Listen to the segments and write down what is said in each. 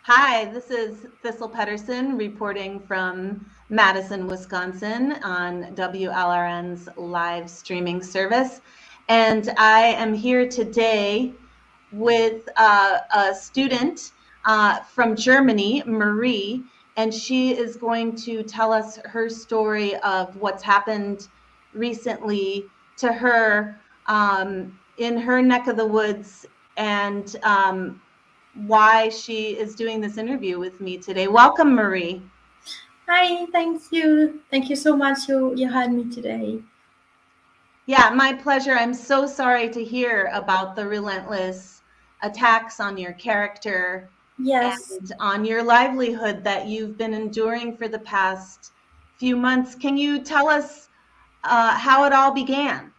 Hi, this is Thistle Pettersen reporting from Madison, Wisconsin on WLRN's live streaming service. And I am here today with a student from Germany, Marie, and she is going to tell us her story of what's happened recently to her in her neck of the woods and why she is doing this interview with me today. Welcome, Marie. Hi, thank you. Thank you so much you had me today. Yeah, my pleasure. I'm so sorry to hear about the relentless attacks on your character Yes. and on your livelihood that you've been enduring for the past few months. Can you tell us how it all began?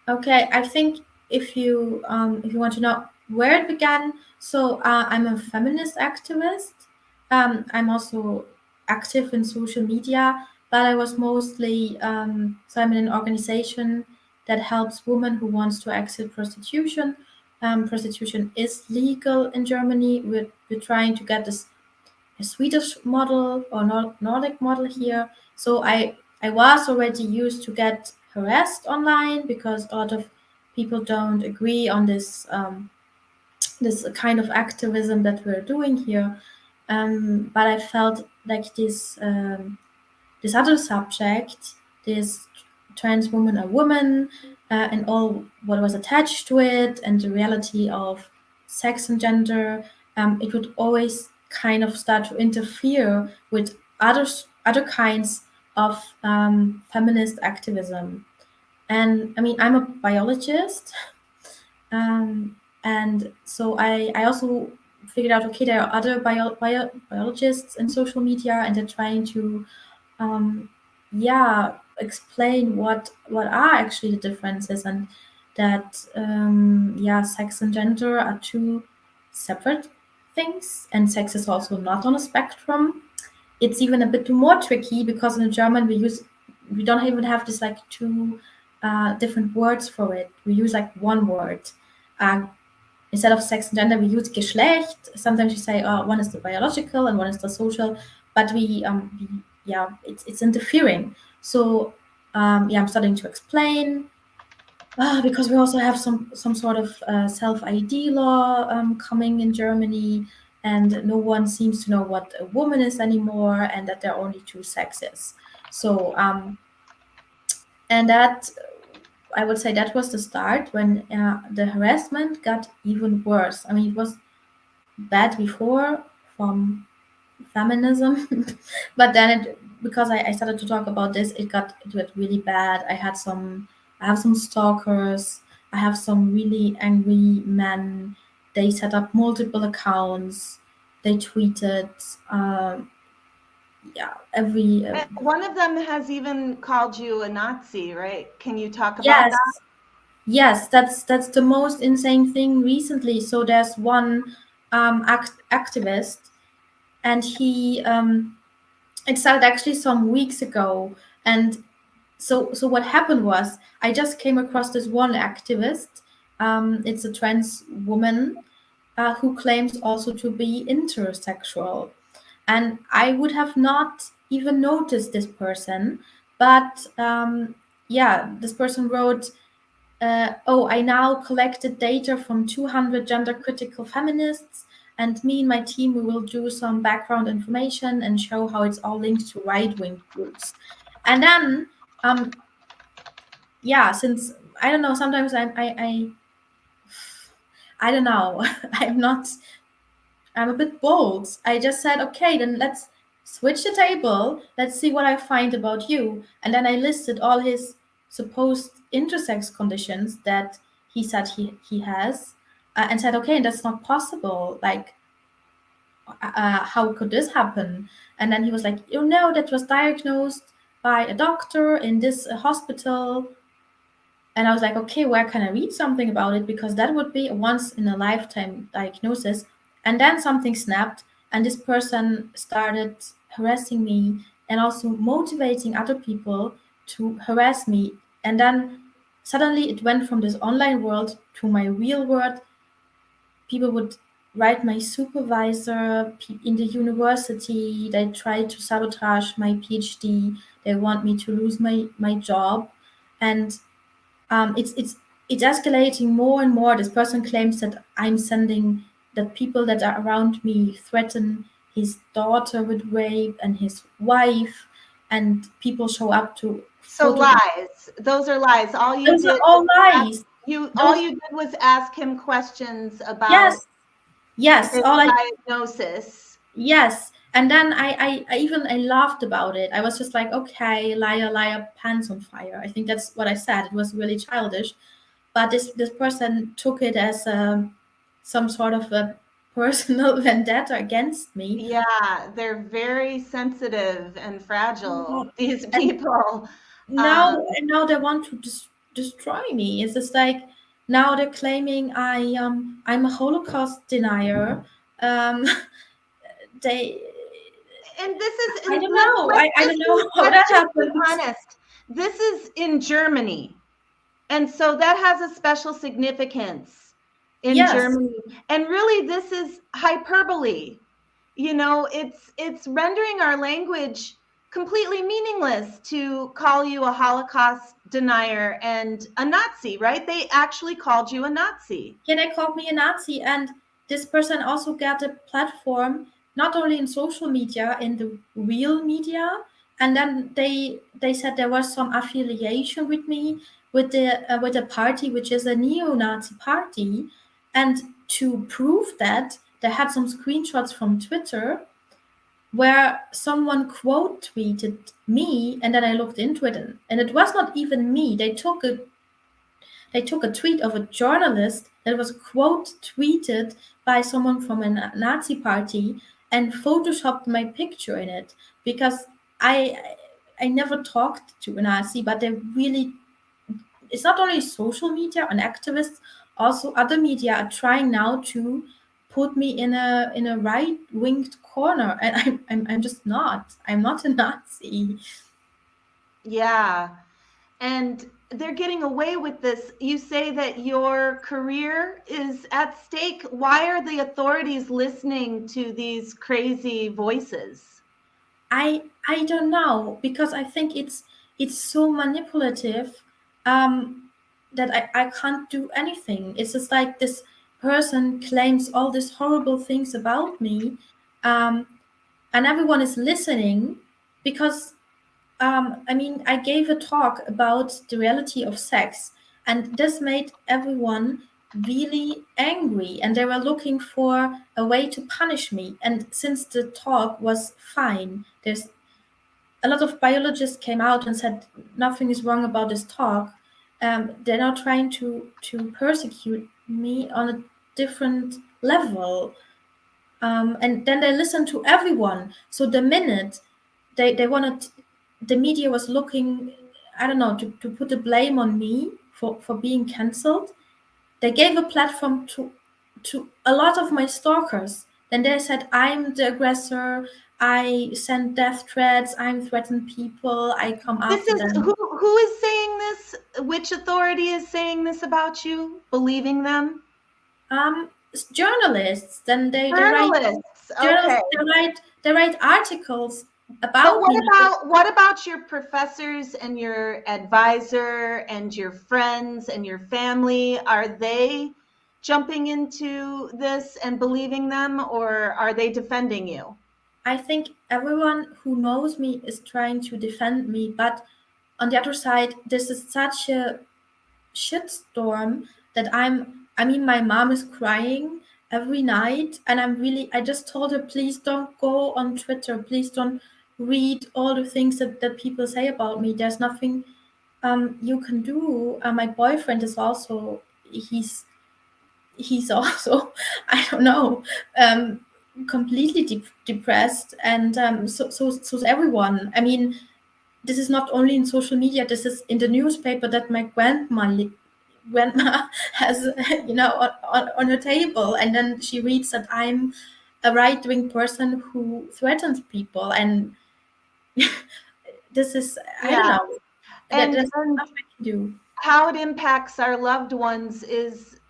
Okay, I think if you want to know where it began, so I'm a feminist activist. I'm also active in social media, but I was mostly so I'm in an organization that helps women who wants to exit prostitution. Prostitution is legal in Germany. We're trying to get this a Swedish model or Nordic model here. So I was already used to get harassed online because a lot of people don't agree on this kind of activism that we're doing here. But I felt like this other subject, this trans woman a woman, and all what was attached to it, and the reality of sex and gender, it would always kind of start to interfere with other kinds of feminist activism. And I mean, I'm a biologist, and so I also figured out, okay, there are other biologists in social media, and they're trying to um, yeah, explain what are actually the differences, and that sex and gender are two separate things, and sex is also not on a spectrum. It's even a bit more tricky because in German we don't even have this like two different words for it. We use like one word. Uh, Instead of sex and gender, we use Geschlecht. Sometimes we say, oh, one is the biological and one is the social, but it's interfering. So I'm starting to explain because we also have some sort of self ID law coming in Germany, and no one seems to know what a woman is anymore, and that there are only two sexes. So and that I would say that was the start when the harassment got even worse. I mean, it was bad before from feminism, but then because I started to talk about this, it got really bad. I have some stalkers. I have some really angry men. They set up multiple accounts. They tweeted, every One of them has even called you a Nazi, right? Can you talk about that? yes, yes. That's the most insane thing recently. So there's one activist, and he it started actually some weeks ago, and so what happened was I just came across this one activist. It's a trans woman who claims also to be intersexual, and I would have not even noticed this person, but this person wrote, oh, I now collected data from 200 gender critical feminists, and me and my team, we will do some background information and show how it's all linked to right wing groups. And then, since I don't know, sometimes I don't know, I'm not, I'm a bit bold. I just said, okay, then let's switch the table. Let's see what I find about you. And then I listed all his supposed intersex conditions that he said he has, and said, okay, that's not possible. Like, how could this happen? And then he was like, you know, that was diagnosed by a doctor in this hospital. And I was like, okay, where can I read something about it? Because that would be a once in a lifetime diagnosis. And then something snapped, and this person started harassing me and also motivating other people to harass me. And then suddenly it went from this online world to my real world. People would write my supervisor in the university. They try to sabotage my PhD. They want me to lose my job, and it's escalating more and more. This person claims that that people that are around me threaten his daughter with rape and his wife, and people show up to So photo. lies. Those are lies. All you Those are did all was lies. all you did was ask him questions about Yes, his all I diagnosis. Yes. And then I laughed about it. I was just like, okay, liar, liar, pants on fire. I think that's what I said. It was really childish. But this person took it as some sort of a personal vendetta against me. Yeah, they're very sensitive and fragile, these And people. now they want to destroy me. It's just like now they're claiming I'm a Holocaust denier. Um, they And this is, I and don't know. I don't know how let's that just be happened. honest. This is in Germany. And so that has a special significance in Yes. Germany. And really, this is hyperbole. You know, it's rendering our language completely meaningless to call you a Holocaust denier and a Nazi, right? They actually called you a Nazi. Yeah, they called me a Nazi, and this person also got a platform not only in social media, in the real media, and then they said there was some affiliation with me with a party which is a neo-Nazi party, and to prove that they had some screenshots from Twitter where someone quote tweeted me, and then I looked into it, and it was not even me. They took a tweet of a journalist that was quote tweeted by someone from a Nazi party and photoshopped my picture in it, because I I never talked to a Nazi, but they really, it's not only social media and activists, also other media are trying now to put me in a right winged corner, and I'm just not. I'm not a Nazi. Yeah. And they're getting away with this. You say that your career is at stake. Why are the authorities listening to these crazy voices? I don't know, because I think it's so manipulative, that I can't do anything. It's just like this person claims all these horrible things about me, um, and everyone is listening because I mean, I gave a talk about the reality of sex, and this made everyone really angry, and they were looking for a way to punish me. And since the talk was fine, there's a lot of biologists came out and said nothing is wrong about this talk. They're now trying to persecute me on a different level, and then they listen to everyone. So the minute they wanted, the media was looking, I don't know, to put the blame on me for being cancelled. They gave a platform to a lot of my stalkers. Then they said I'm the aggressor. I send death threats. I'm threaten people. I come This after is them. who is saying this? Which authority is saying this about you? Believing them? Journalists. Then they write Journalists. Okay. journalists. They write articles But about me. what about your professors and your advisor and your friends and your family? Are they jumping into this and believing them, or are they defending you? I think everyone who knows me is trying to defend me, but on the other side, this is such a shitstorm that I mean, my mom is crying every night, and I just told her, please don't go on Twitter, please don't read all the things that people say about me. There's nothing you can do. My boyfriend is also, he's also, I don't know, completely depressed, and so is everyone. I mean, this is not only in social media. This is in the newspaper that my grandma has, on her table, and then she reads that I'm a right-wing person who threatens people, and this is, I don't Yeah. know, that And there's nothing I can do. how it impacts our loved ones is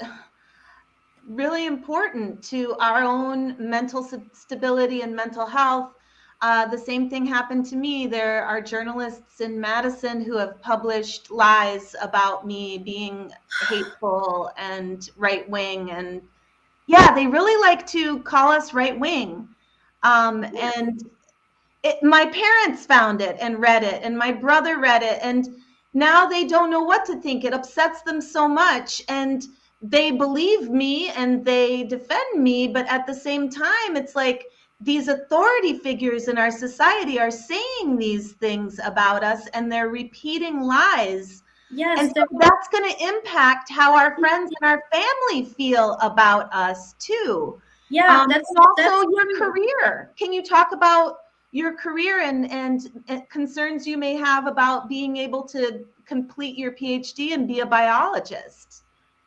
really important to our own mental stability and mental health. The same thing happened to me. There are journalists in Madison who have published lies about me being hateful and right-wing. And yeah, they really like to call us right-wing. And my parents found it and read it, and my brother read it, and now they don't know what to think. It upsets them so much, and they believe me and they defend me, but at the same time, it's like these authority figures in our society are saying these things about us, and they're repeating lies. Yes, and so that's going to impact how our friends and our family feel about us too. yeah, And also that's your true. career. Can you talk about your career and concerns you may have about being able to complete your PhD and be a biologist?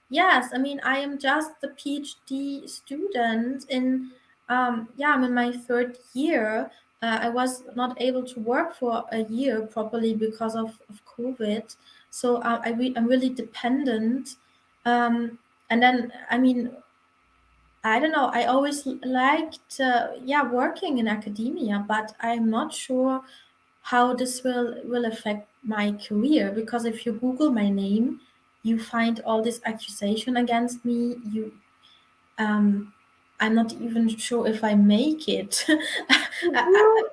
Yes, I mean, I am just a PhD student in, yeah, I'm in my third year. I was not able to work for a year properly because of COVID. So I'm really dependent. And then, I mean, I don't know, I always liked, yeah, working in academia, but I'm not sure how this will affect my career, because if you Google my name, you find all this accusation against me. Um I'm not even sure if I make it.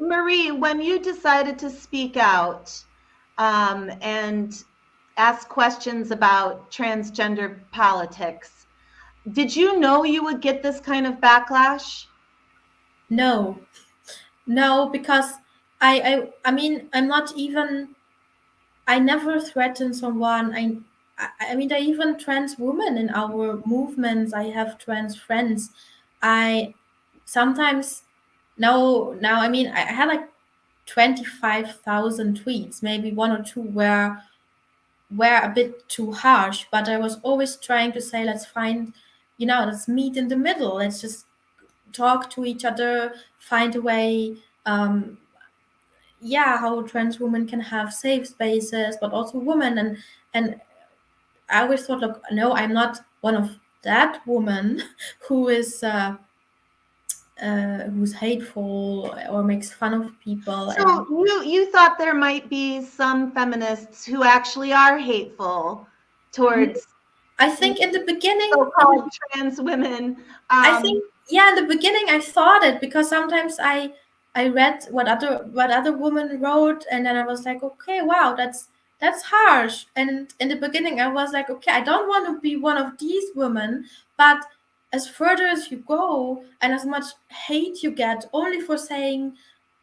Marie, when you decided to speak out and ask questions about transgender politics, did you know you would get this kind of backlash? No, no, because I mean, I'm not even, I never threaten someone. I mean, there are even trans women in our movements. I have trans friends. I sometimes, now I mean, I had like 25,000 tweets. Maybe one or two were a bit too harsh, but I was always trying to say, let's find, let's meet in the middle. Let's just talk to each other, find a way. Yeah, how trans women can have safe spaces, but also women. And I always thought, look, no, I'm not one of that woman who is who's hateful or makes fun of people. And So you thought there might be some feminists who actually are hateful towards I think in the beginning, so-called trans women. I think, yeah, in the beginning I thought it, because sometimes I read what other women wrote, and then I was like, okay, wow, that's harsh. And in the beginning I was like, okay, I don't want to be one of these women. But as further as you go, and as much hate you get only for saying,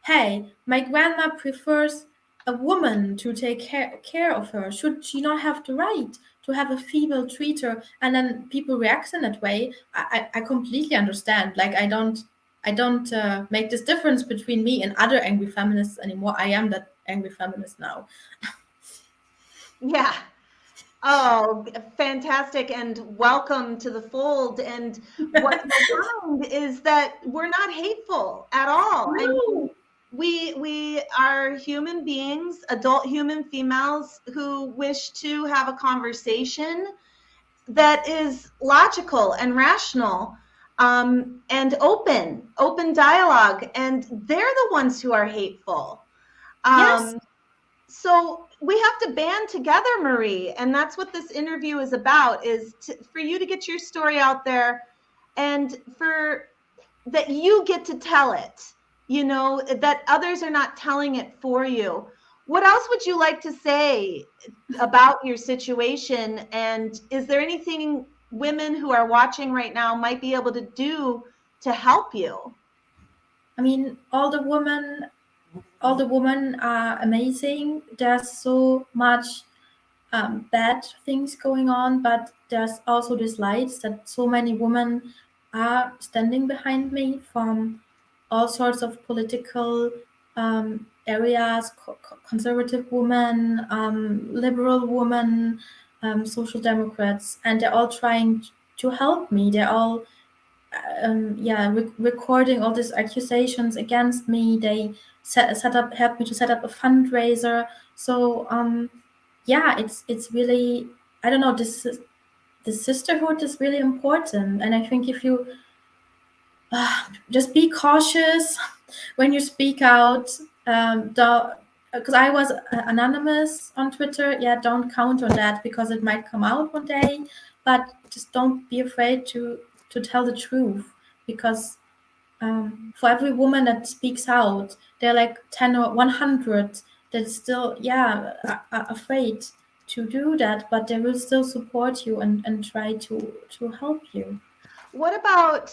hey, my grandma prefers a woman to take care of her, should she not have the right to have a female treater? And then people react in that way. I completely understand. Like, I don't make this difference between me and other angry feminists anymore. I am that angry feminist now. Yeah. Oh, fantastic, and welcome to the fold. And what you'll find is that we're not hateful at all. I mean, No. we are human beings, adult human females who wish to have a conversation that is logical and rational, and open dialogue, and they're the ones who are hateful. Yes. So we have to band together, Marie, and that's what this interview is about, is for you to get your story out there, and for that you get to tell it, that others are not telling it for you. What else would you like to say about your situation? And is there anything women who are watching right now might be able to do to help you? I mean, all the women are amazing. There's so much bad things going on, but there's also this light that so many women are standing behind me, from all sorts of political areas, conservative women, liberal women, social democrats, and they're all trying to help me. They're all yeah, recording all these accusations against me. They helped me to set up a fundraiser. So yeah, it's really, I don't know, the sisterhood is really important. And I think if you just be cautious when you speak out, because I was anonymous on Twitter. Yeah, don't count on that because it might come out one day. But just don't be afraid to tell the truth, because for every woman that speaks out, there are like 10 or 100 that still, are afraid to do that, but they will still support you and try to help you. What about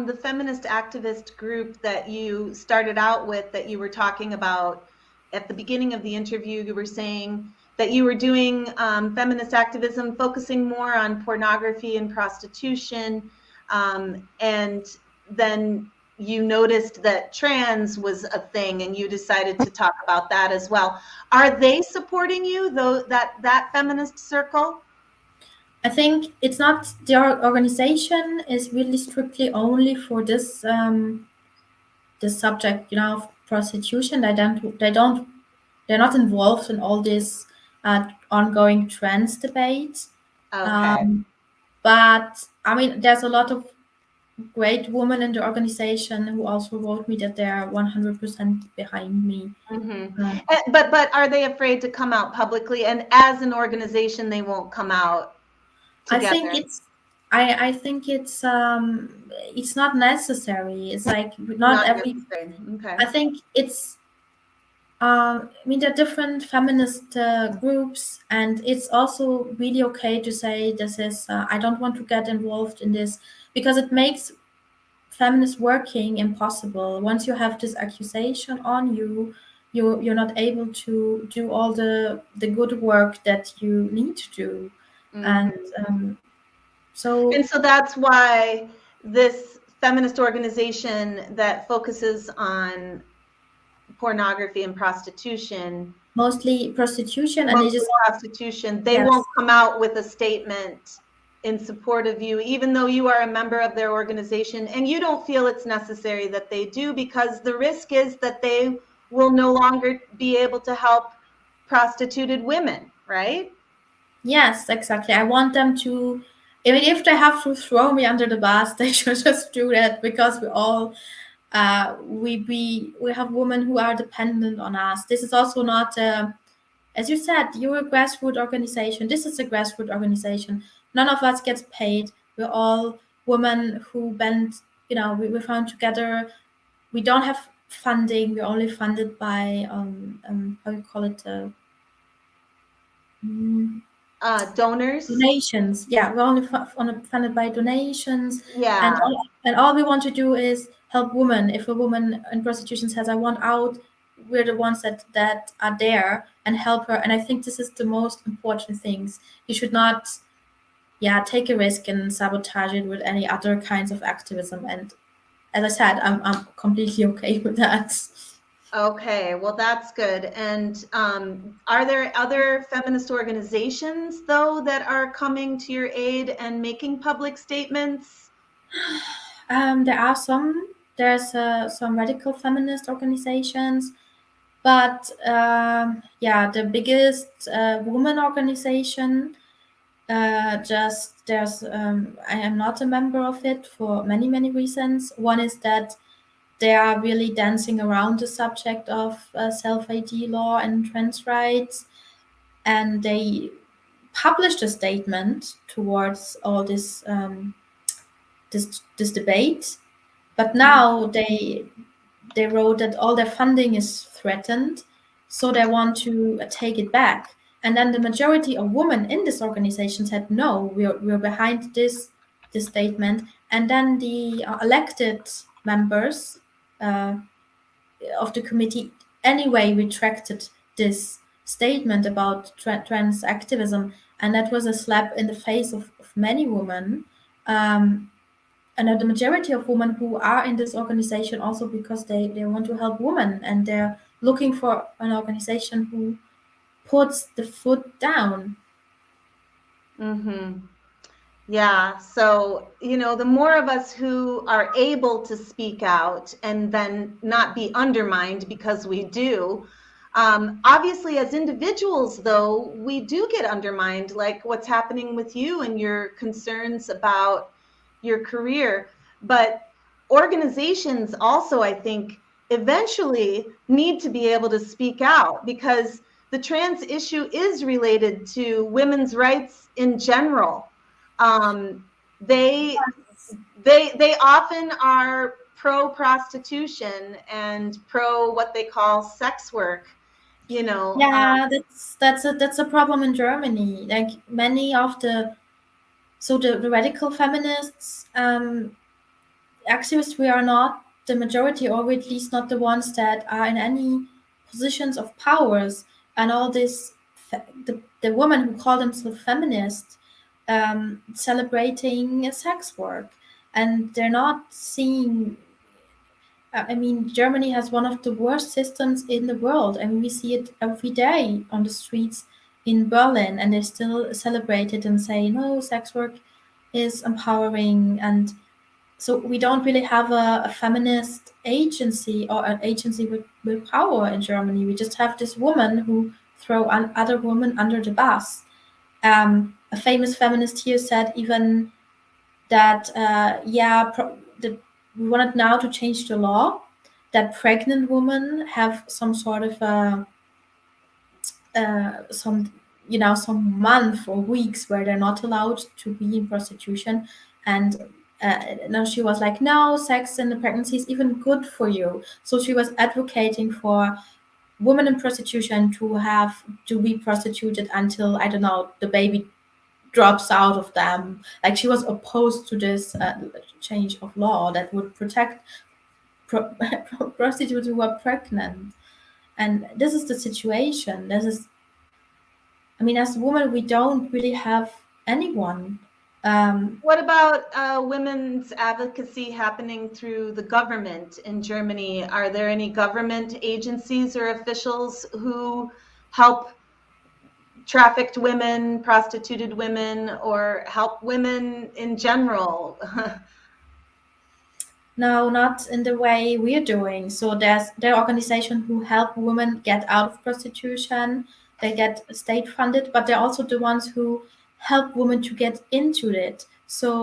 the feminist activist group that you started out with, that you were talking about at the beginning of the interview? You were saying that you were doing feminist activism, focusing more on pornography and prostitution, and then you noticed that trans was a thing and you decided to talk about that as well. Are they supporting you, though, that feminist circle? I think it's not, their organization is really strictly only for this this subject, of prostitution. They're not involved in all this ongoing trans debate. Okay. But I mean, there's a lot of great women in the organization who also wrote me that they're 100% behind me. But are they afraid to come out publicly? And as an organization, they won't come out together? I think it's not necessary. It's like not every. Necessary. Okay. I think it's. I mean, there are different feminist groups, and it's also really okay to say this is. I don't want to get involved in this, because it makes feminist working impossible. Once you have this accusation on you, you're not able to do all the good work that you need to do, and so that's why this feminist organization that focuses on pornography and prostitution, mostly prostitution, and they won't come out with a statement in support of you, even though you are a member of their organization, and you don't feel it's necessary that they do, because the risk is that they will no longer be able to help prostituted women, right? Yes, exactly. I want them to, even if they have to throw me under the bus, they should just do that, because we all we have women who are dependent on us. This is also not, as you said, you're a grassroots organization. This is a grassroots organization. None of us gets paid. We're all women who bend, we found together. We don't have funding. We're only funded by, how you call it? Donors? Donations. Yeah, we're only funded by donations. Yeah. And all we want to do is help women. If a woman in prostitution says, I want out, we're the ones that are there and help her. And I think this is the most important things. You should not, take a risk and sabotage it with any other kinds of activism. And as I said, I'm completely okay with that. Okay, well, that's good. And are there other feminist organizations, though, that are coming to your aid and making public statements? There are some. There's some radical feminist organizations, but the biggest woman organization, there's I am not a member of it for many reasons. One is that they are really dancing around the subject of self-ID law and trans rights, and they published a statement towards all this this debate. But now they wrote that all their funding is threatened, so they want to take it back. And then the majority of women in this organization said, no, we're behind this statement. And then the elected members of the committee anyway retracted this statement about trans activism, and that was a slap in the face of many women. And the majority of women who are in this organization also because they want to help women, and they're looking for an organization who puts the foot down. Yeah, so, the more of us who are able to speak out and then not be undermined because we do, Obviously, as individuals, though, we do get undermined, like what's happening with you and your concerns about your career. But organizations also, I think, eventually need to be able to speak out, because the trans issue is related to women's rights in general. They often are pro prostitution and pro what they call sex work. Yeah, that's a problem in Germany. Like many of the radical feminists, activists, we are not the majority, or at least not the ones that are in any positions of powers. And all this, the women who call themselves feminists, celebrating sex work, and they're not seeing. I mean, Germany has one of the worst systems in the world. I mean, we see it every day on the streets in Berlin, and they still celebrate it and say, no, sex work is empowering. And so we don't really have a feminist agency, or an agency with power in Germany. We just have this woman who throw other women under the bus. A famous feminist here said even that, we wanted now to change the law that pregnant women have some sort of some month or weeks where they're not allowed to be in prostitution. And now she was like, no, sex in the pregnancy is even good for you. So she was advocating for women in prostitution to be prostituted until, I don't know, the baby drops out of them. Like, she was opposed to this change of law that would protect prostitutes who are pregnant. And this is the situation. I mean, as a woman, we don't really have anyone. What about women's advocacy happening through the government in Germany? Are there any government agencies or officials who help trafficked women, prostituted women, or help women in general? No, not in the way we're doing. So there are organizations who help women get out of prostitution. They get state funded, but they're also the ones who help women to get into it. So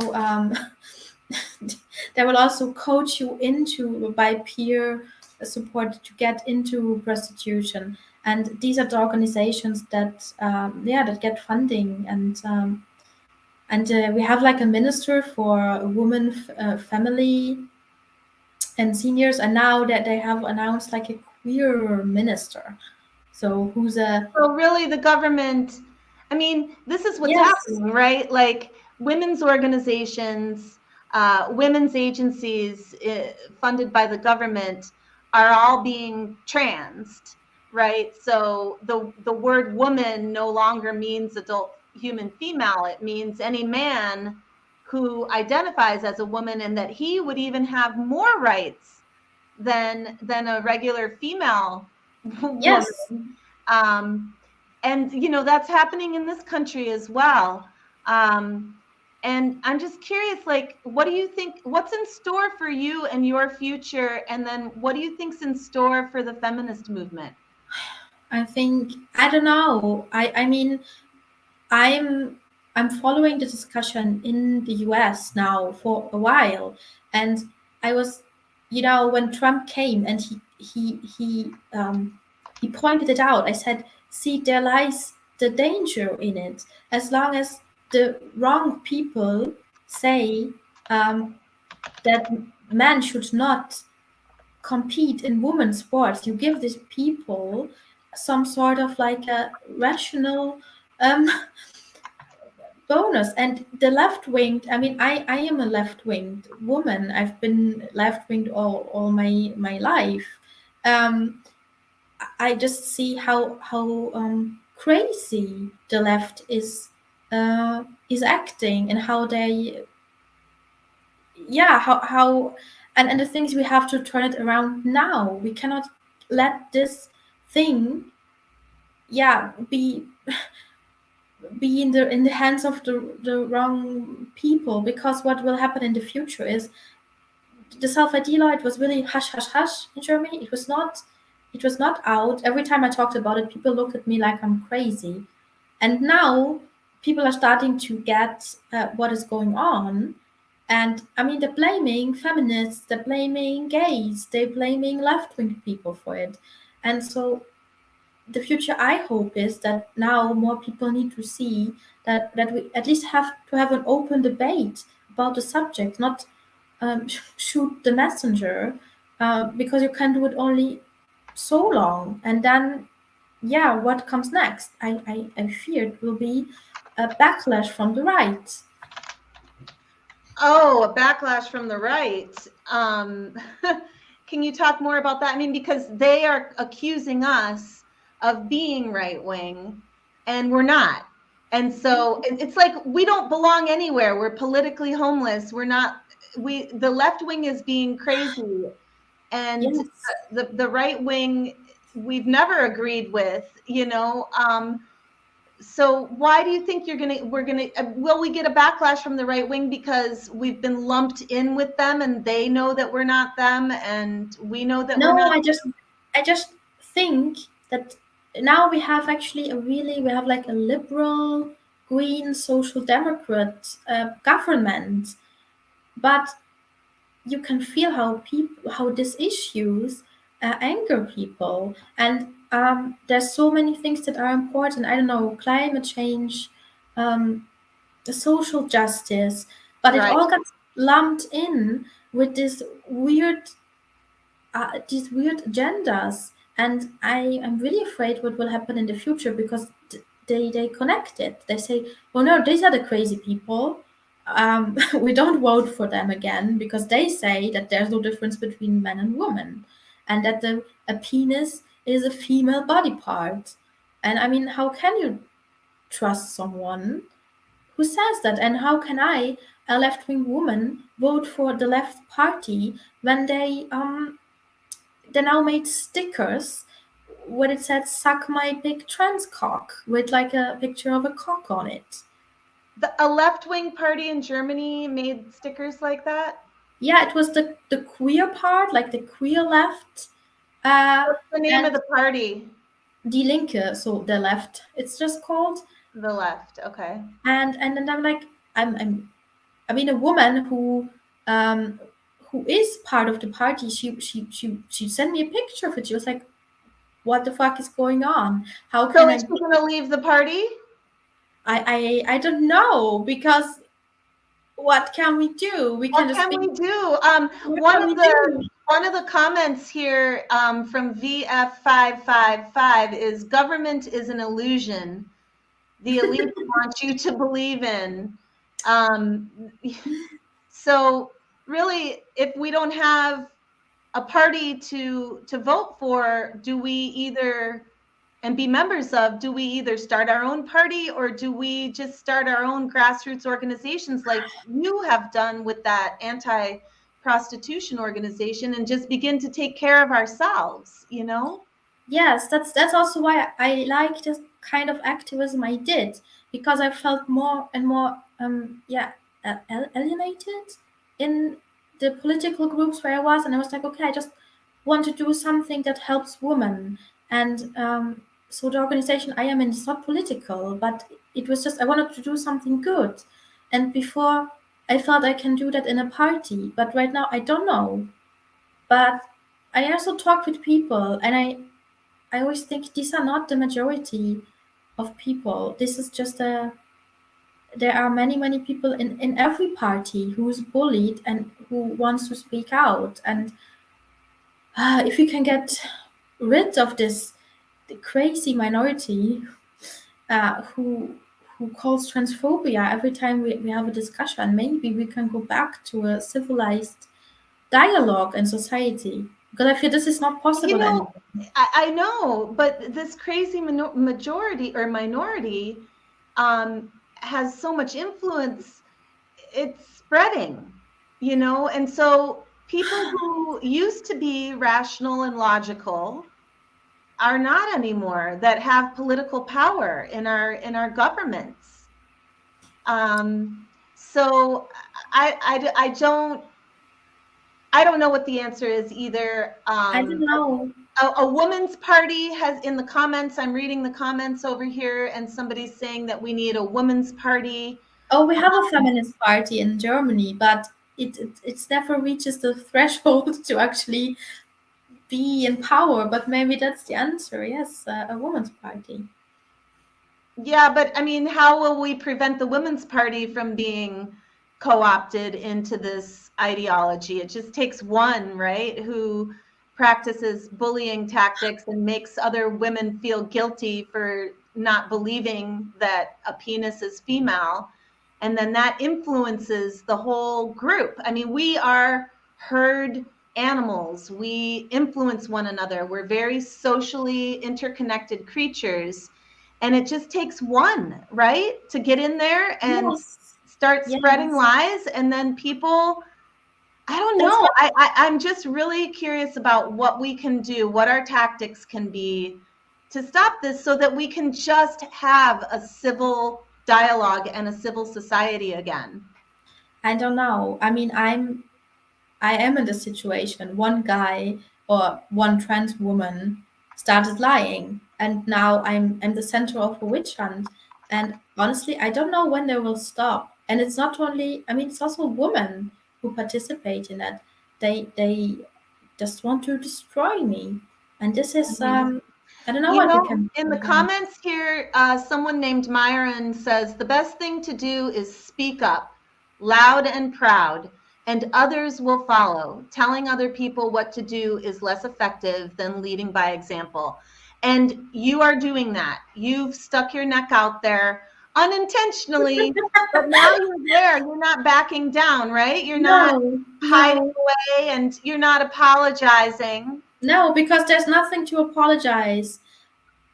they will also coach you into, by peer support, to get into prostitution. And these are the organizations that that get funding. And we have like a minister for women, family, and seniors, and now that they have announced like a queer minister. So who's a So really, the government, I mean, this is what's Yes. happening, right? Like, women's organizations, women's agencies funded by the government are all being transed, right? So the word woman no longer means adult human female. It means any man who identifies as a woman, and that he would even have more rights than a regular female Yes. woman. And that's happening in this country as well. And I'm just curious, like, what do you think, what's in store for you and your future? And then what do you think's in store for the feminist movement? I think, I don't know. I mean, I'm following the discussion in the US now for a while, and I was, when Trump came and he pointed it out. I said, see, there lies the danger in it. As long as the wrong people say that men should not compete in women's sports, you give these people some sort of like a rational bonus. And the left-winged, I mean, I am a left-winged woman. I've been left-winged all my life. I just see how crazy the left is acting, and how they how and the things, we have to turn it around now. We cannot let this thing be in the hands of the wrong people. Because what will happen in the future is, the self-ID law, it was really hush hush hush in Germany. It was not it was not out. Every time I talked about it, people looked at me like I'm crazy. And now people are starting to get what is going on. And I mean, they're blaming feminists, they're blaming gays, they're blaming left wing people for it. And so the future I hope is that now more people need to see that we at least have to have an open debate about the subject, not shoot the messenger, because you can do it only so long. And then, yeah, what comes next? I fear it will be a backlash from the right. Oh, a backlash from the right. Can you talk more about that? I mean, because they are accusing us of being right wing, and we're not. And so it's like we don't belong anywhere. We're politically homeless. We're not. The left wing is being crazy, and Yes. the right wing we've never agreed with. So why do you think will we get a backlash from the right wing because we've been lumped in with them and they know that we're not them and we know that we're No, not? I just think that now we have actually we have like a liberal, green, social democrat government, but you can feel how these issues anger people, and there's so many things that are important. I don't know, climate change, the social justice, but it Right. all got lumped in with these weird agendas, and I am really afraid what will happen in the future because they connect it. They say, "Oh no, these are the crazy people. We don't vote for them again because they say that there's no difference between men and women, and that a penis is a female body part." And I mean, how can you trust someone who says that? And how can I, a left-wing woman, vote for the left party when they now made stickers where it said "suck my big trans cock" with like a picture of a cock on it. A left-wing party in Germany made stickers like that? Yeah, it was the queer part, like the queer left. What's the name of And the party? Die Linke, so the left, it's just called. The left. Okay. And then I'm like, I mean, a woman um who is part of the party, she sent me a picture of it. She was like, what the fuck is going on? How So can is I she going to leave the party? I don't know, because what can we do? We can What just can think, we do? what One can of we the do? one of the comments here from VF555 is government is an illusion the elite want you to believe in. Um, so really, if we don't have a party to vote for, do we either and be members of, do we either start our own party or do we just start our own grassroots organizations like you have done with that anti-prostitution organization and just begin to take care of ourselves, Yes, that's also why I like this kind of activism I did, because I felt more and more alienated in the political groups where I was, and I was like, okay, I just want to do something that helps women. And so the organization I am in is not political, but it was just I wanted to do something good. And before, I felt I can do that in a party, but right now I don't know. But I also talk with people, and I always think these are not the majority of people. This is just there are many people in every party who's bullied and who wants to speak out. And if we can get rid of this crazy minority who calls transphobia every time we have a discussion, maybe we can go back to a civilized dialogue in society. Because I feel this is not possible anymore. I know, but this crazy majority or minority has so much influence. It's spreading, and so people who used to be rational and logical are not anymore, that have political power in our governments. So I I don't know what the answer is either. I don't know. A woman's party has in the comments, I'm reading the comments over here, and somebody's saying that we need a women's party. Oh, we have a feminist party in Germany, but it never reaches the threshold to actually be in power. But maybe that's the answer. Yes, a women's party. Yeah, but I mean, how will we prevent the women's party from being co-opted into this ideology? It just takes one, right, who practices bullying tactics and makes other women feel guilty for not believing that a penis is female. And then that influences the whole group. I mean, we are herd animals. We influence one another. We're very socially interconnected creatures. And it just takes one, right, to get in there and start spreading lies. And then people, I don't know. I'm just really curious about what we can do, what our tactics can be to stop this so that we can just have a civil dialogue and a civil society again. I don't know. I mean, I am in this situation. One guy or one trans woman started lying, and now I'm the center of a witch hunt. And honestly, I don't know when they will stop. And it's not only, I mean, it's also women who participate in that. They just want to destroy me. And this is I don't know what you can in the comments here, someone named Myron says the best thing to do is speak up loud and proud, and others will follow. Telling other people what to do is less effective than leading by example. And you are doing that. You've stuck your neck out there unintentionally, but now you're there. You're not backing down, right? You're not hiding away, and you're not apologizing. No, because there's nothing to apologize.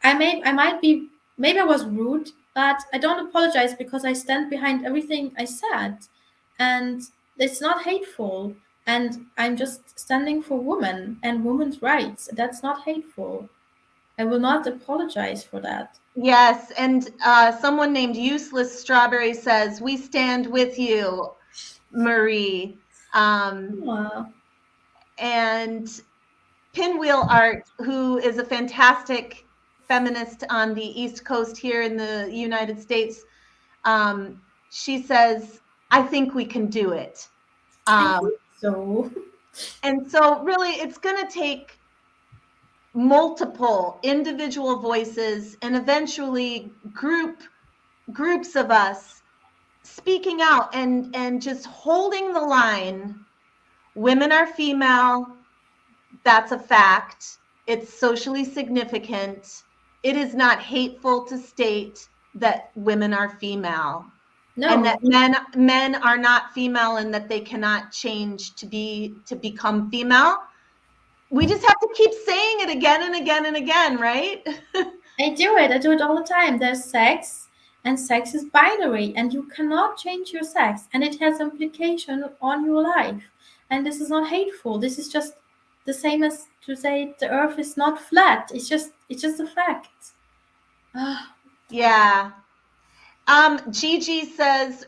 Maybe I was rude, but I don't apologize because I stand behind everything I said. And it's not hateful. And I'm just standing for women and women's rights. That's not hateful. I will not apologize for that. Yes, and someone named Useless Strawberry says, we stand with you, Marie. And Pinwheel Art, who is a fantastic feminist on the East Coast here in the United States, she says, I think we can do it. I think so. And so really it's going to take multiple individual voices and eventually groups of us speaking out and just holding the line. Women are female. That's a fact. It's socially significant. It is not hateful to state that women are female. No. And that men are not female and that they cannot change to become female. We just have to keep saying it again and again and again, right? I do it all the time. There's sex, and sex is binary, and you cannot change your sex, and it has implication on your life. And this is not hateful. This is just the same as to say the earth is not flat. It's just a fact. Yeah. Gigi says,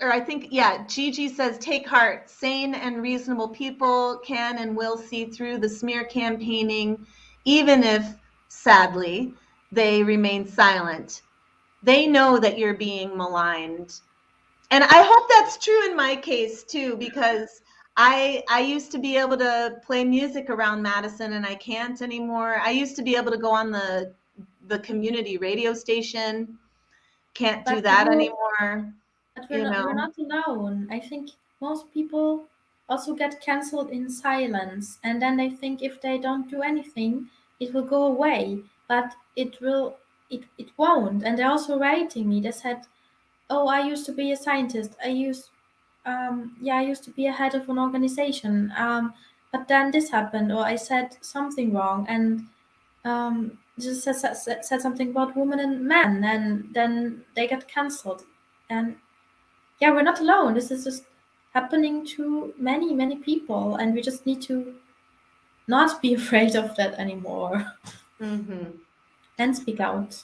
Gigi says, take heart. Sane and reasonable people can and will see through the smear campaigning, even if, sadly, they remain silent. They know that you're being maligned. And I hope that's true in my case, too, because I used to be able to play music around Madison, and I can't anymore. I used to be able to go on the community radio station. Can't do that anymore. But we're not alone. I think most people also get cancelled in silence, and then they think if they don't do anything, it will go away. But it won't. And they're also writing me. They said, "Oh, I used to be a scientist. I used to be a head of an organization. But then this happened, or I said something wrong, and just said something about women and men, and then they get cancelled." And yeah, we're not alone. This is just happening to many people, and we just need to not be afraid of that anymore. And speak out.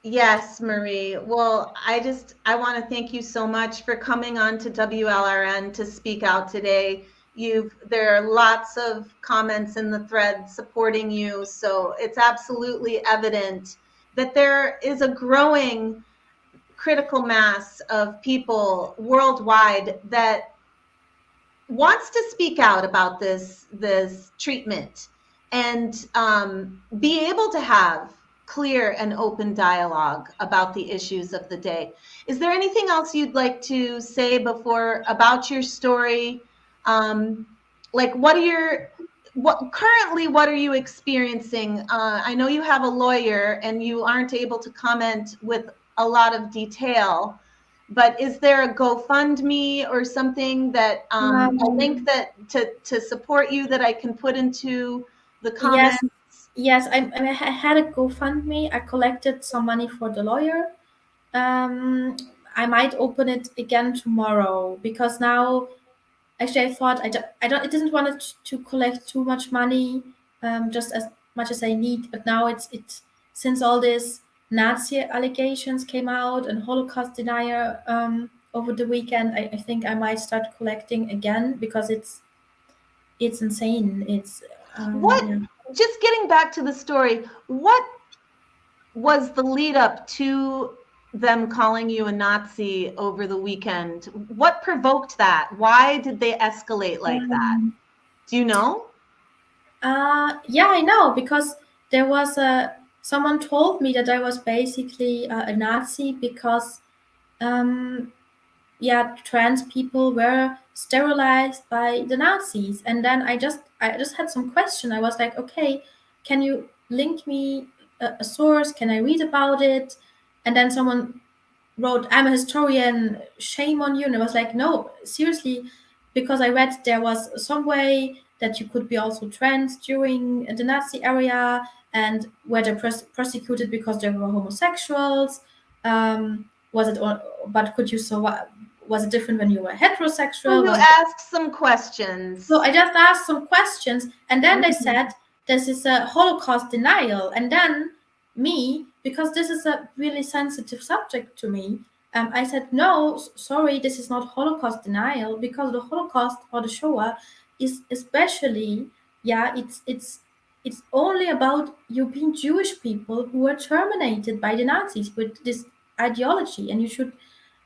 Yes, Marie. Well, I want to thank you so much for coming on to WLRN to speak out today. There are lots of comments in the thread supporting you. So it's absolutely evident that there is a growing critical mass of people worldwide that wants to speak out about this treatment and be able to have clear and open dialogue about the issues of the day. Is there anything else you'd like to say about your story? Like what are you experiencing? I know you have a lawyer and you aren't able to comment with a lot of detail, but is there a GoFundMe or something that a link that to support you that I can put into the comments? Yes, I had a GoFundMe. I collected some money for the lawyer. I might open it again tomorrow because now, actually, I thought I didn't want to collect too much money, just as much as I need. But now it's since all these Nazi allegations came out and Holocaust denier over the weekend, I think I might start collecting again because it's insane. It's just getting back to the story, what was the lead up to them calling you a Nazi over the weekend? What provoked that? Why did they escalate like that? Do you know? Yeah, I know, because there was someone told me that I was basically a Nazi because trans people were sterilized by the Nazis. And then I just had some question. I was like, okay, can you link me a source? Can I read about it? And then someone wrote, I'm a historian, shame on you. And I was like, no, seriously, because I read there was some way that you could be also trans during the Nazi era and were they prosecuted because they were homosexuals. Was it, but could you, was it different when you were heterosexual? So you asked some questions. So I just asked some questions, and then they said, this is a Holocaust denial. And then me, because this is a really sensitive subject to me, I said, no, sorry, this is not Holocaust denial, because the Holocaust or the Shoah is especially, it's only about European Jewish people who were terminated by the Nazis with this ideology. And you should,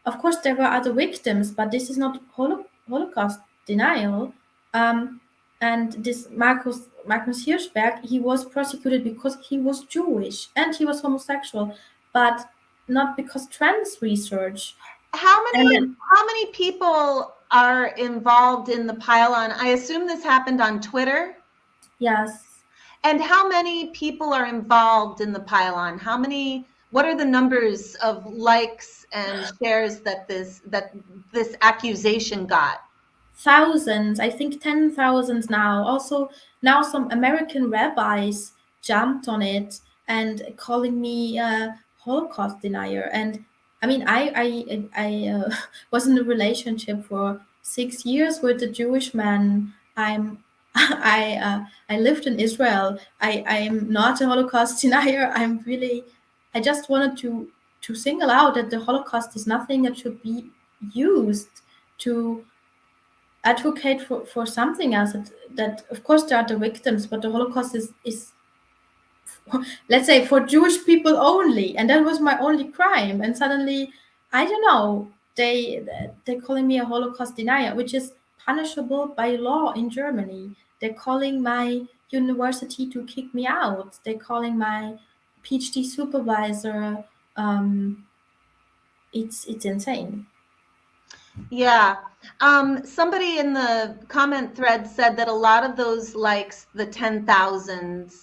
of course, there were other victims, but this is not Holocaust denial. And this Magnus Hirschberg, he was prosecuted because he was Jewish and he was homosexual, but not because trans research. How many people are involved in the pylon? I assume this happened on Twitter. Yes. And how many people are involved in the pylon? What are the numbers of likes and shares that this accusation got? Thousands, I think 10,000 now. Also, now some American rabbis jumped on it and calling me a Holocaust denier. And I mean, I was in a relationship for 6 years with a Jewish man. I lived in Israel. I'm not a Holocaust denier. I just wanted to single out that the Holocaust is nothing that should be used to advocate for something else. That of course there are the victims, but the Holocaust is let's say for Jewish people only, and that was my only crime. And suddenly, I don't know, they're calling me a Holocaust denier, which is punishable by law in Germany. They're calling my university to kick me out. They're calling my PhD supervisor. It's insane. Yeah. Somebody in the comment thread said that a lot of those likes, the 10,000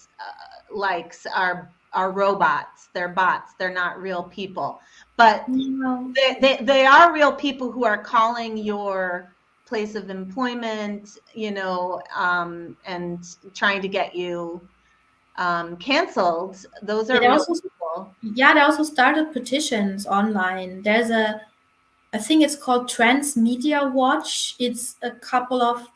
likes, are robots. They're bots. They're not real people. But they are real people who are calling your place of employment, and trying to get you canceled. Those are real people. Yeah, they also started petitions online. There's I think it's called Trans Media Watch. It's a couple of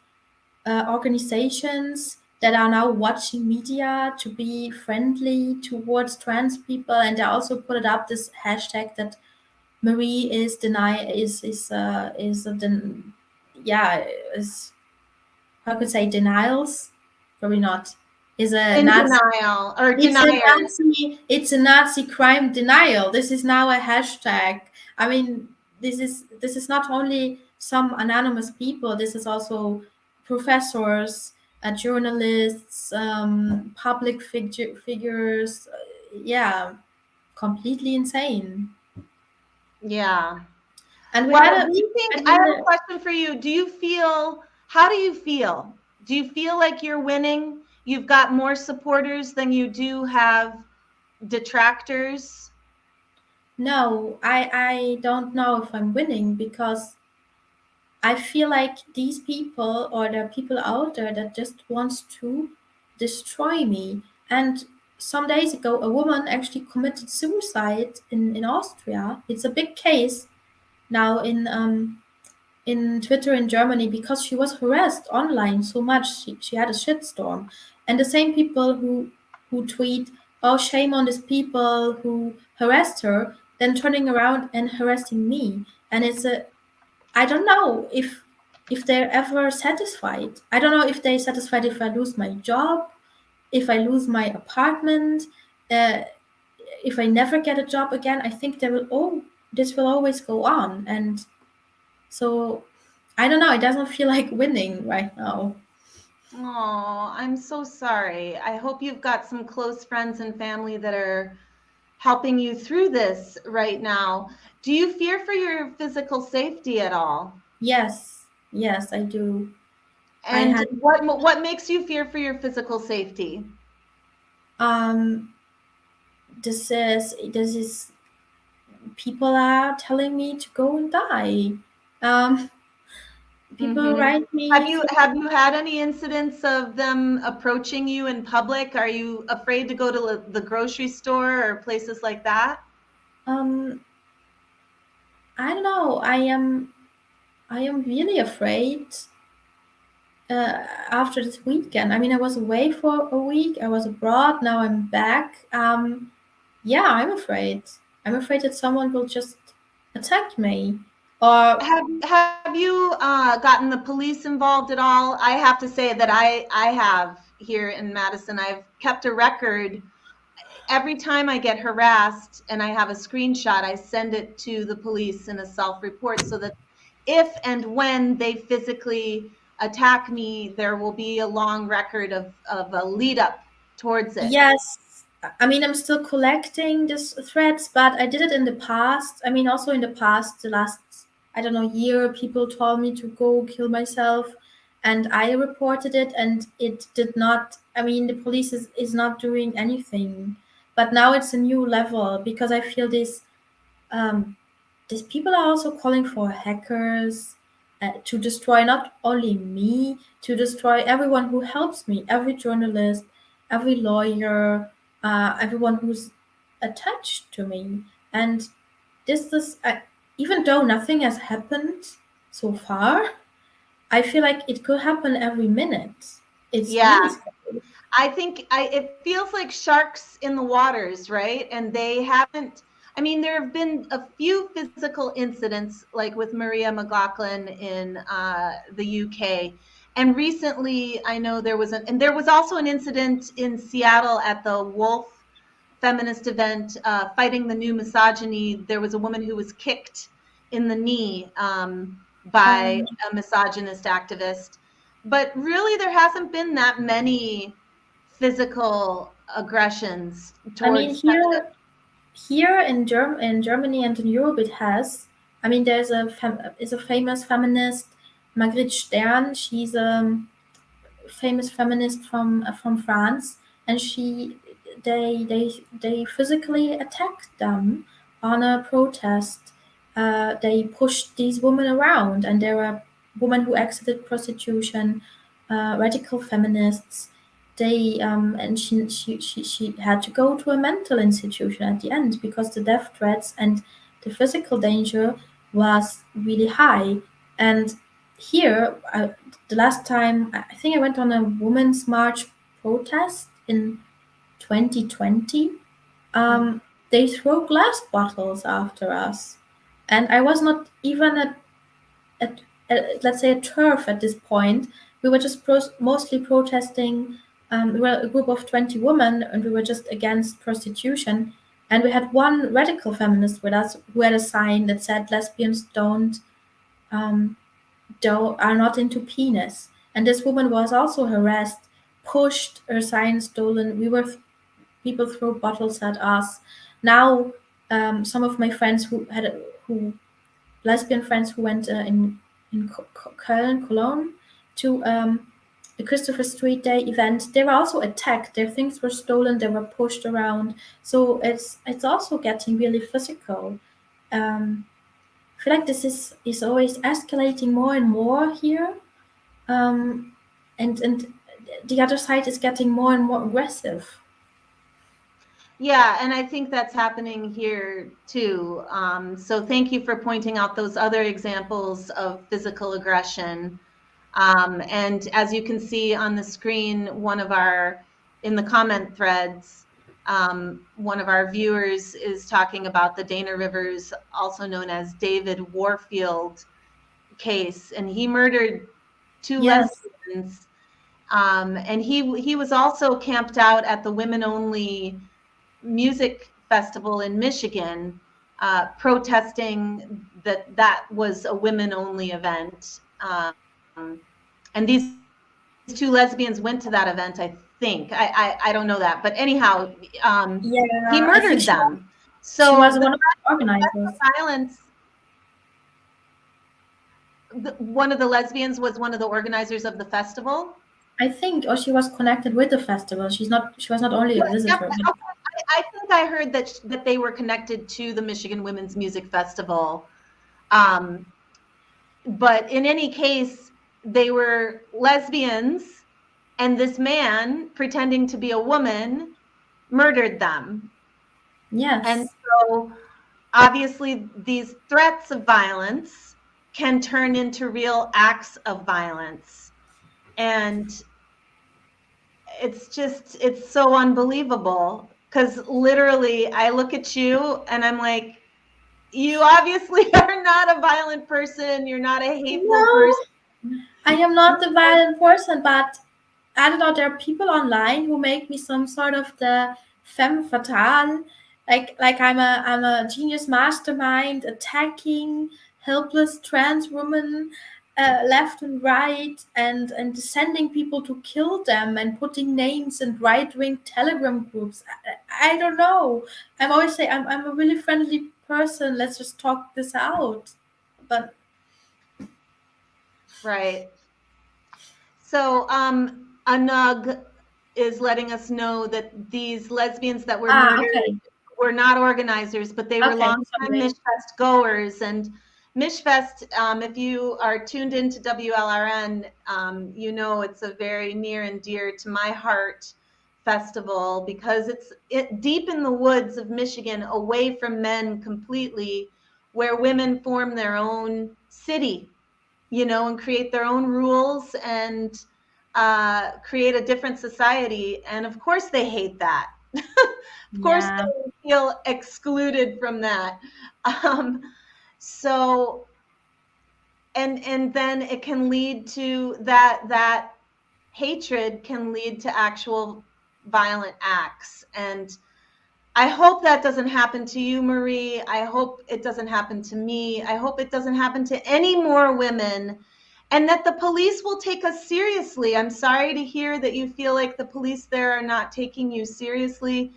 organizations that are now watching media to be friendly towards trans people, and they also put it up this hashtag that Marie is how could I say denials? Probably not. Is a In Nazi. denial or It's a deniers. Nazi. It's a Nazi crime denial. This is now a hashtag. I mean, this is not only some anonymous people. This is also professors, journalists, public figures. Yeah, completely insane. Yeah. And we Well, had a. do you think, And I we have had a a question for you. How do you feel? Do you feel like you're winning? You've got more supporters than you do have detractors? no, I don't know if I'm winning because I feel like these people or there are people out there that just wants to destroy me. And some days ago, a woman actually committed suicide in Austria. It's a big case now in Twitter in Germany because she was harassed online so much. She had a shitstorm. And the same people who tweet, oh, shame on these people who harassed her, then turning around and harassing me. And I don't know if they're ever satisfied. I don't know if they're satisfied if I lose my job, if I lose my apartment, uh, if I never get a job again. I think this will always go on, and so I don't know. It doesn't feel like winning right now. Oh, I'm so sorry. I hope you've got some close friends and family that are helping you through this right now. Do you fear for your physical safety at all? Yes, I do. I And had what makes you fear for your physical safety? um this is people are telling me to go and die. Um, people Mhm. write me through. Have you had any incidents of them approaching you in public? Are you afraid to go to the grocery store or places like that? Um, I don't know. I am really afraid after this weekend. I mean, I was away for a week. I was abroad. Now I'm back. Yeah, I'm afraid. I'm afraid that someone will just attack me. Or Have you gotten the police involved at all? I have to say that I have here in Madison. I've kept a record. Every time I get harassed and I have a screenshot, I send it to the police in a self-report so that if and when they physically attack me, there will be a long record of a lead up towards it. yes, I mean, I'm still collecting these threats, but I did it in the past. I mean, also in the past, the last, I don't know, year, people told me to go kill myself, and I reported it, and it did not. I mean, the police is not doing anything. But now it's a new level because I feel um, these people are also calling for hackers to destroy not only me, to destroy everyone who helps me, every journalist, every lawyer, everyone who's attached to me. And this is, even though nothing has happened so far, I feel like it could happen every minute. It's really Yeah, scary. I think it feels like sharks in the waters, right? And they haven't. I mean, there have been a few physical incidents, like with Maria McLaughlin in the UK, and recently I know and there was also an incident in Seattle at the Wolf feminist event fighting the new misogyny. There was a woman who was kicked in the knee by Um, a misogynist activist. But really, there hasn't been that many physical aggressions I mean, towards here in Germany and in Europe, it has. I mean, is a famous feminist, Margrethe Stern. She's a famous feminist from France, and they physically attacked them on a protest. They pushed these women around, and there were women who exited prostitution, radical feminists. They and she had to go to a mental institution at the end because the death threats and the physical danger was really high. And here, the last time I think I went on a women's march protest in 2020, it. they throw glass bottles after us, and I was not even at let's say a TERF at this point, we were just mostly protesting. We were a group of 20 women, and we were just against prostitution. And we had one radical feminist with us who had a sign that said lesbians um, are not into penis. And this woman was also harassed, pushed, her sign stolen. People threw bottles at us. Now, some of my friends who lesbian friends who went in Cologne to the Christopher Street Day event, they were also attacked. Their things were stolen. They were pushed around. So it's also getting really physical. I feel like this is always escalating more and more here, and the other side is getting more and more aggressive. Yeah, and I think that's happening here too. So thank you for pointing out those other examples of physical aggression. And as you can see on the screen, in the comment threads, one of our viewers is talking about the Dana Rivers, also known as David Warfield case, and he murdered two lesbians. And he was also camped out at the Women Only Music Festival in Michigan, protesting that was a women only event. And these two lesbians went to that event, I think. I don't know that, but anyhow, he murdered them. So she was one of the organizers. Violence. One of the lesbians was one of the organizers of the festival. I think, or she was connected with the festival. She was not only a visitor. Yeah, I think I heard that they were connected to the Michigan Women's Music Festival. But in any case, they were lesbians, and this man, pretending to be a woman, murdered them. Yes. And so obviously these threats of violence can turn into real acts of violence. And it's so unbelievable, because literally I look at you and I'm like, you obviously are not a violent person. You're not a hateful person. I am not the violent person, but I don't know, there are people online who make me some sort of the femme fatale, like I'm a genius mastermind attacking helpless trans women left and right, and sending people to kill them and putting names in right-wing Telegram groups. I don't know. I'm always saying I'm a really friendly person. Let's just talk this out. But right. So Anug is letting us know that these lesbians that were murdered were not organizers, but they were longtime Mishfest goers. And Mishfest, if you are tuned into WLRN, you know it's a very near and dear to my heart festival, because it's deep in the woods of Michigan, away from men completely, where women form their own city, and create their own rules and create a different society. And of course they hate that. Of course they feel excluded from that. So, and then it can lead to that hatred can lead to actual violent acts. And I hope that doesn't happen to you, Marie. I hope it doesn't happen to me. I hope it doesn't happen to any more women, and that the police will take us seriously. I'm sorry to hear that you feel like the police there are not taking you seriously,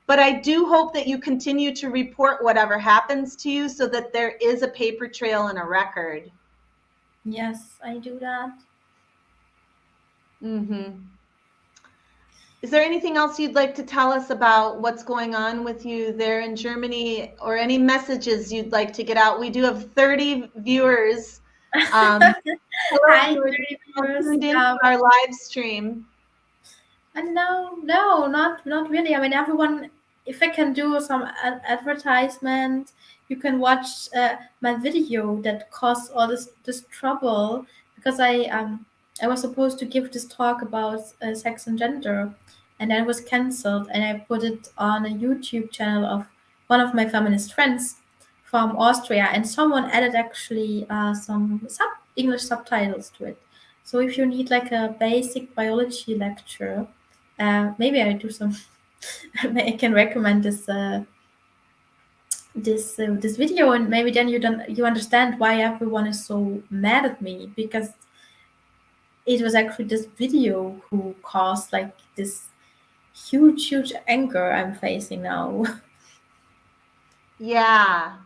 but I do hope that you continue to report whatever happens to you, so that there is a paper trail and a record. Yes, I do that. Is there anything else you'd like to tell us about what's going on with you there in Germany, or any messages you'd like to get out? We do have 30 viewers. Hi, 30 viewers. Tuned into our live stream. No, not really. I mean, everyone, if I can do some advertisement, you can watch my video that caused all this trouble, because I was supposed to give this talk about sex and gender, and then it was cancelled, and I put it on a YouTube channel of one of my feminist friends from Austria, and someone added actually some English subtitles to it. So if you need like a basic biology lecture, maybe I do some. I can recommend this video, and maybe then you understand why everyone is so mad at me, because it was actually this video who caused like this huge anger I'm facing now. Yeah.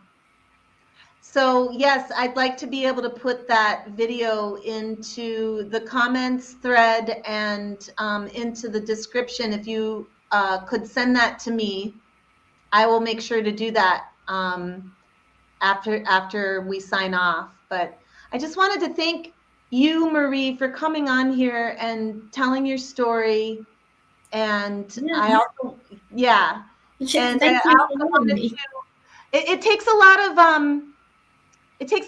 So yes, I'd like to be able to put that video into the comments thread and into the description. If you could send that to me, I will make sure to do that after we sign off. But I just wanted to thank you, Marie, for coming on here and telling your story. And Yeah. I also, yeah. And Thank I you also for having wanted me. to, it takes a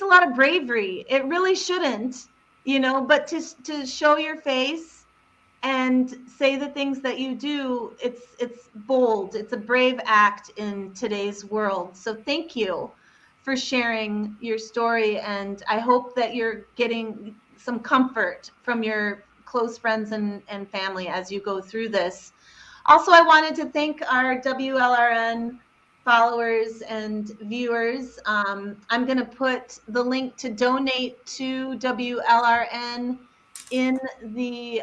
lot of bravery. It really shouldn't, but to show your face and say the things that you do, it's bold. It's a brave act in today's world. So thank you for sharing your story, and I hope that you're getting some comfort from your close friends and family as you go through this. Also, I wanted to thank our WLRN followers and viewers. I'm going to put the link to donate to WLRN in the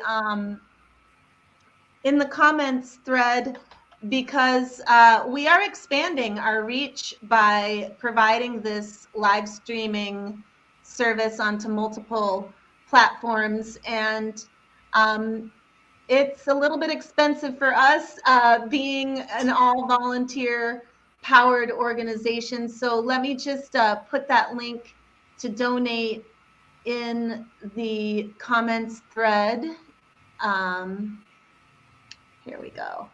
comments thread, because we are expanding our reach by providing this live streaming service onto multiple platforms, and it's a little bit expensive for us, being an all volunteer powered organization. So let me just put that link to donate in the comments thread. Here we go.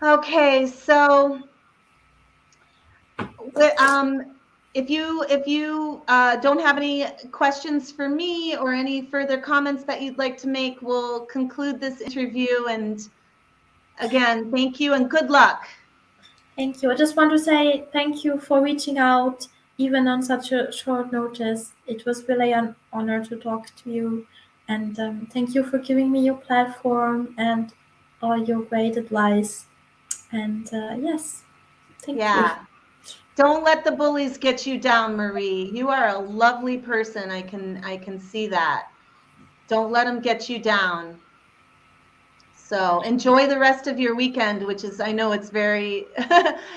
Okay, so if you don't have any questions for me or any further comments that you'd like to make, we'll conclude this interview. And again, thank you and good luck. Thank you. I just want to say thank you for reaching out, even on such a short notice. It was really an honor to talk to you. And thank you for giving me your platform and all your great advice. And yes, thank you. Don't let the bullies get you down, Marie. You are a lovely person. I can see that. Don't let them get you down. So enjoy the rest of your weekend, which is, I know it's very,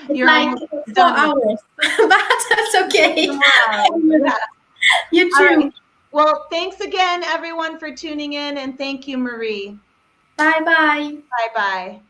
you're like 4 hours, but that's okay. Yeah. You too. Right. Well, thanks again, everyone, for tuning in, and thank you, Marie. Bye-bye. Bye-bye.